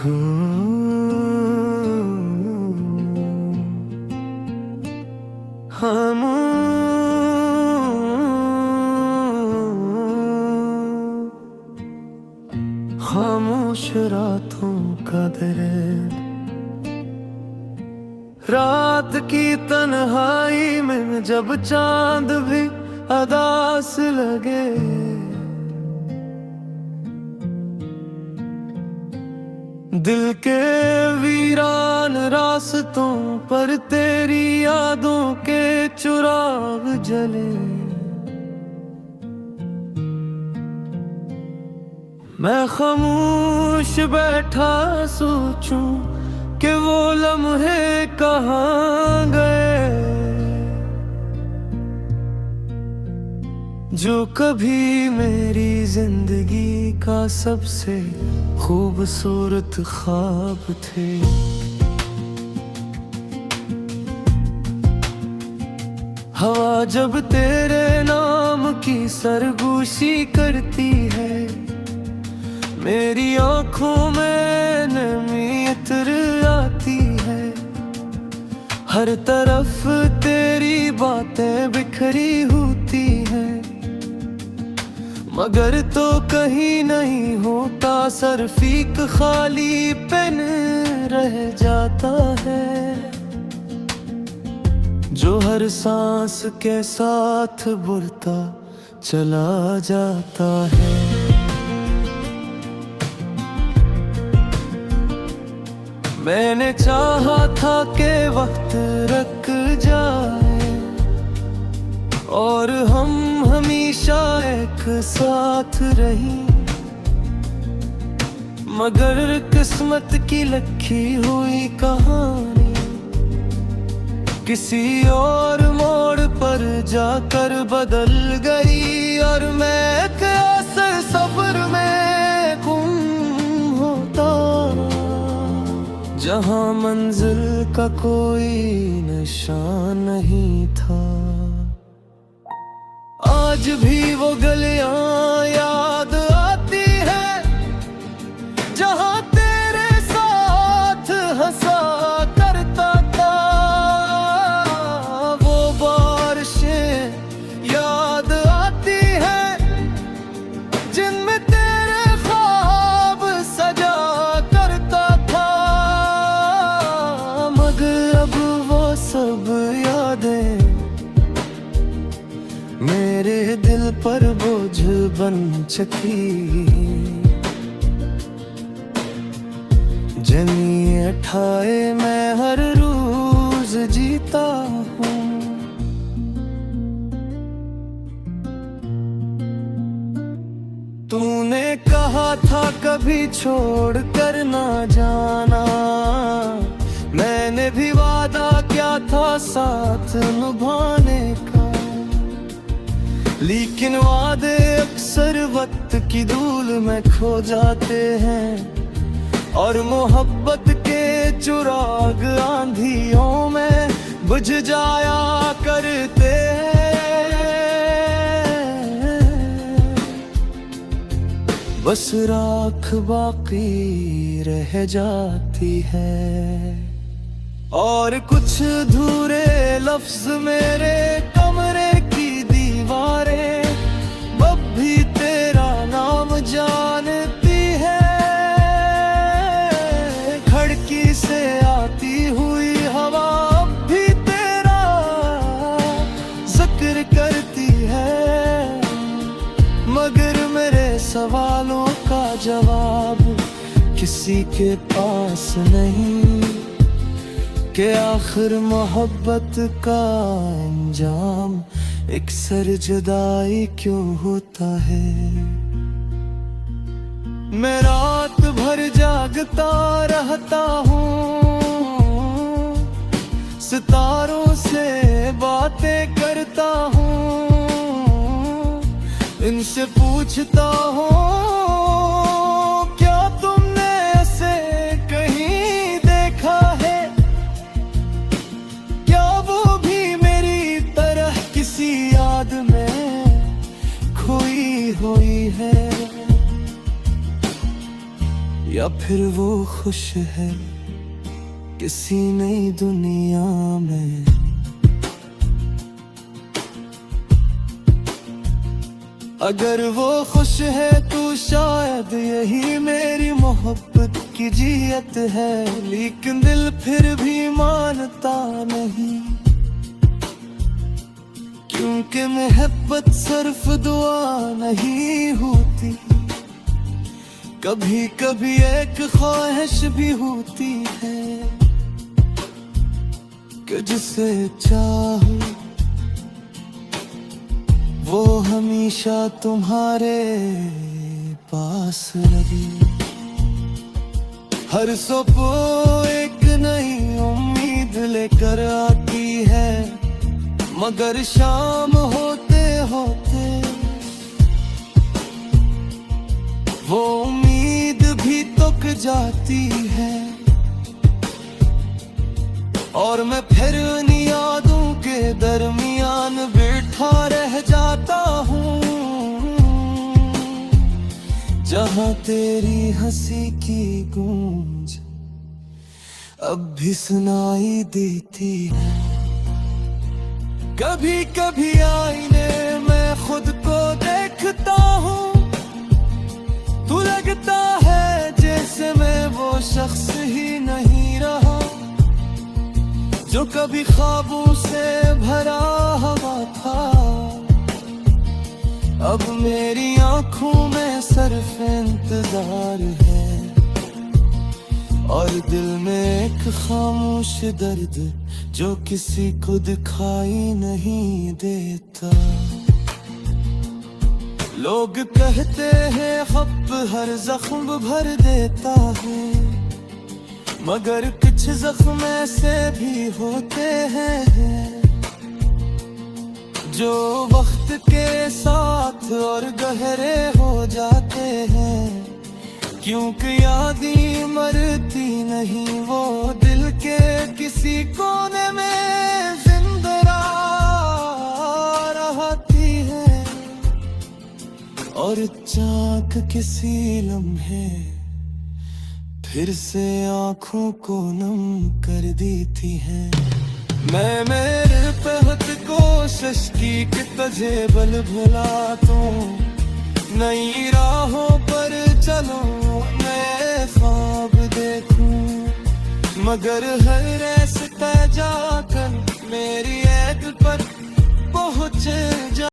हम खामोश रातों का दरिया, रात की तन्हाई में जब चांद भी अदास लगे, दिल के वीरान रास्तों पर तेरी यादों के चिराग जले। मैं खामोश बैठा सोचूं कि वो लम्हे कहाँ गए, जो कभी मेरी जिंदगी का सबसे खूबसूरत ख्वाब थे। हवा जब तेरे नाम की सरगोशी करती है, मेरी आंखों में नमी इतर आती है। हर तरफ तेरी बातें बिखरी होती हैं, मगर तो कहीं नहीं होता, सिर्फ एक खाली पेन रह जाता है, जो हर सांस के साथ बुरता चला जाता है। मैंने चाहा था कि वक्त रुक जाए और हम हमेशा एक साथ रही, मगर किस्मत की लिखी हुई कहानी किसी और मोड़ पर जाकर बदल गई, और मैं एक आसर सफर में गुम होता, जहां मंजिल का कोई निशान नहीं था। आज भी वो गलियां याद आती है, जहां तेरे साथ हंसा करता था। वो बारिशें याद आती है, जिनमें तेरे ख्वाब सजा करता था, मगर अब वो सब यादें मेरे दिल पर बोझ बन चुकी, जमीए ठाए मैं हर रोज जीता हूँ। तूने कहा था कभी छोड़ कर ना जाना, मैंने भी वादा किया था साथ निभाने का, लेकिन वादे अक्सर वक्त की धूल में खो जाते हैं, और मोहब्बत के चिराग आंधियों में बुझ जाया करते हैं। बस राख बाकी रह जाती है, और कुछ अधूरे लफ्ज मेरे कमरे की दीवारें अब भी तेरा नाम जानती है। खिड़की से आती हुई हवा अब भी तेरा जिक्र करती है, मगर मेरे सवालों का जवाब किसी के पास नहीं, कि आखिर मोहब्बत का अंजाम अक्सर जुदाई क्यों होता है। मैं रात भर जागता रहता हूँ, सितारों से बातें करता हूँ, इनसे पूछता हूँ क्या तुमने ऐसे कहीं देखा है, क्या वो भी मेरी तरह किसी याद में खोई हुई है। या फिर वो खुश है किसी नई दुनिया में। अगर वो खुश है तो शायद यही मेरी मोहब्बत की जियत है, लेकिन दिल फिर भी मानता नहीं, क्योंकि मोहब्बत सिर्फ दुआ नहीं होती, कभी कभी एक ख्वाहिश भी होती है कि जिसे चाहो वो हमेशा तुम्हारे पास रहे। हर सुबह एक नई उम्मीद लेकर आती है, मगर शाम होते होते वो उम्मीद भी तुक जाती है, और मैं फिर उन यादों के दरमियान बैठा रह जाता हूँ, जहाँ तेरी हंसी की गूंज अब भी सुनाई देती है। कभी कभी आईने में खुद को देखता हूँ, तू लगता है जैसे मैं वो शख्स ही नहीं रहा जो कभी ख्वाबों से भरा हुआ था। अब मेरी आंखों में सिर्फ इंतजार है, और दिल में एक खामोश दर्द जो किसी को दिखाई नहीं देता। लोग कहते हैं खत हर जख्म भर देता है, मगर कुछ जख्म ऐसे भी होते हैं जो वक्त के साथ और गहरे हो जाते हैं, क्योंकि यादें मरती नहीं, वो दिल के किसी कोने में जिंदा रहती है, और चाक किसी लम्हे फिर से आँखों को नम कर देती है। मैं मेरे पहत कोशिश की कि तुझे बल भुला दूं, नई राहों पर चलूं, नए ख्वाब देखूं, मगर हर रास्ता जाकर मेरी ऐद पर पहुँच जा।